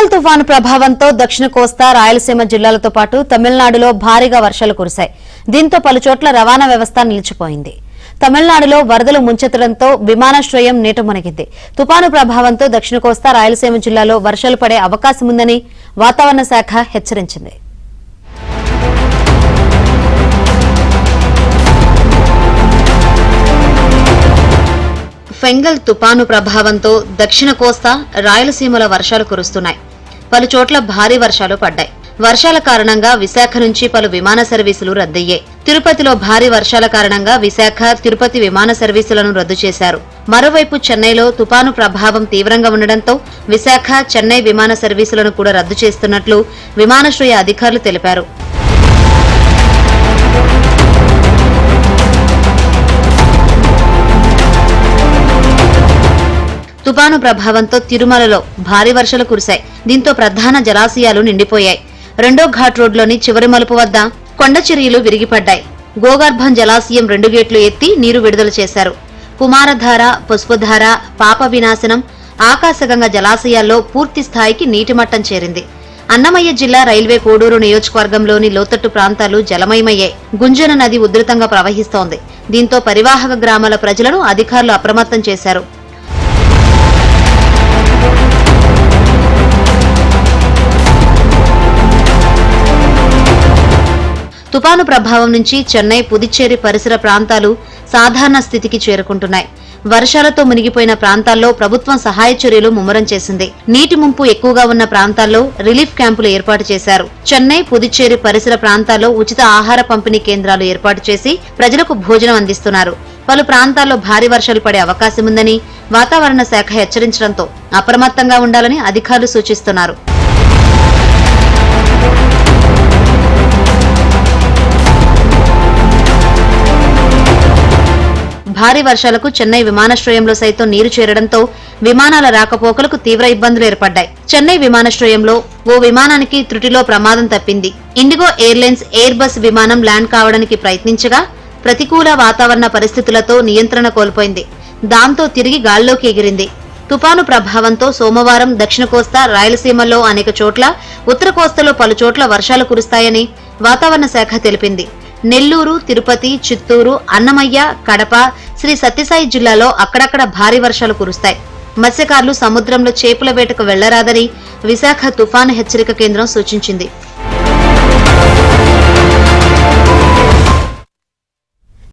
Fengal తుఫాను ప్రభావంతో దక్షిణ కోస్తా రాయలసీమ జిల్లాలతో పాటు తమిళనాడులో భారీగా వర్షాలు కురిశాయి. దీంతో పలుచోట్ల రవాణా వ్యవస్థ నిలిచిపోయింది. తమిళనాడులో వరదలు ముంచెత్తడంతో విమానాశ్రయం నీట మునిగింది. తుపాను ప్రభావంతో దక్షిణ కోస్తా రాయలసీమ జిల్లాలో వర్షాలు పడే అవకాశముందని వాతావరణ శాఖ హెచ్చరించింది. ఫెంగల్ తుపాను ప్రభావంతో దక్షిణ కోస్తా రాయలసీమల వర్షాలు కురుస్తున్నాయి. పలుచోట్ల భారీ వర్షాలు పడ్డాయి. వర్షాల కారణంగా విశాఖ నుంచి పలు విమాన సర్వీసులు రద్దయ్యాయి. తిరుపతిలో భారీ వర్షాల కారణంగా విశాఖ, తిరుపతి విమాన సర్వీసులను రద్దు చేశారు. మరోవైపు చెన్నైలో తుపాను ప్రభావం తీవ్రంగా ఉండడంతో విశాఖ, చెన్నై విమాన సర్వీసులను కూడా రద్దు చేస్తున్నట్లు విమానాశ్రయ అధికారులు తెలిపారు. తుపాను ప్రభావంతో తిరుమలలో భారీ వర్షాలు కురిశాయి. దీంతో ప్రధాన జలాశయాలు నిండిపోయాయి. రెండో ఘాట్ రోడ్లోని చివరి మలుపు వద్ద కొండ చర్యలు విరిగిపడ్డాయి. గోగర్భం జలాశయం 2 గేట్లు ఎత్తి నీరు విడుదల చేశారు. కుమారధార, పసుపుధార, పాప వినాశనం, ఆకాశగంగ జలాశయాల్లో పూర్తి స్థాయికి నీటి మట్టం చేరింది. అన్నమయ్య జిల్లా రైల్వే కోడూరు నియోజకవర్గంలోని లోతట్టు ప్రాంతాలు జలమయమయ్యాయి. గుంజన నది ఉధృతంగా ప్రవహిస్తోంది. దీంతో పరివాహక గ్రామాల ప్రజలను అధికారులు అప్రమత్తం చేశారు. తుపాను ప్రభావం నుంచి చెన్నై, పుదుచ్చేరి పరిసర ప్రాంతాలు సాధారణ స్థితికి చేరుకుంటున్నాయి. వర్షాలతో మునిగిపోయిన ప్రాంతాల్లో ప్రభుత్వం సహాయ చర్యలు ముమ్మరం చేసింది. నీటి ముంపు ఎక్కువగా ఉన్న ప్రాంతాల్లో రిలీఫ్ క్యాంపులు ఏర్పాటు చేశారు. చెన్నై, పుదుచ్చేరి పరిసర ప్రాంతాల్లో ఉచిత ఆహార పంపిణీ కేంద్రాలు ఏర్పాటు చేసి ప్రజలకు భోజనం అందిస్తున్నారు. పలు ప్రాంతాల్లో భారీ వర్షాలు పడే అవకాశముందని వాతావరణ శాఖ హెచ్చరించడంతో అప్రమత్తంగా ఉండాలని అధికారులు సూచిస్తున్నారు. భారీ వర్షాలకు చెన్నై విమానాశ్రయంలో సైతం నీరు చేరడంతో విమానాల రాకపోకలకు తీవ్ర ఇబ్బందులు ఏర్పడ్డాయి. చెన్నై విమానాశ్రయంలో ఓ విమానానికి త్రుటిలో ప్రమాదం తప్పింది. ఇండిగో ఎయిర్లైన్స్ ఎయిర్ బస్ విమానం ల్యాండ్ కావడానికి ప్రయత్నించగా ప్రతికూల వాతావరణ పరిస్థితులతో నియంత్రణ కోల్పోయింది. దాంతో తిరిగి గాల్లోకి ఎగిరింది. తుపాను ప్రభావంతో సోమవారం దక్షిణ కోస్తా, రాయలసీమల్లో అనేక చోట్ల, ఉత్తర కోస్తాలో పలుచోట్ల వర్షాలు కురుస్తాయని వాతావరణ శాఖ తెలిపింది. నెల్లూరు, తిరుపతి, చిత్తూరు, అన్నమయ్య, కడప, శ్రీ సత్యసాయి జిల్లాలో అక్కడక్కడ భారీ వర్షాలు కురుస్తాయి. మత్స్యకారులు సముద్రంలో చేపల వేటకు వెళ్లరాదని విశాఖ తుఫాను హెచ్చరిక కేంద్రం సూచించింది.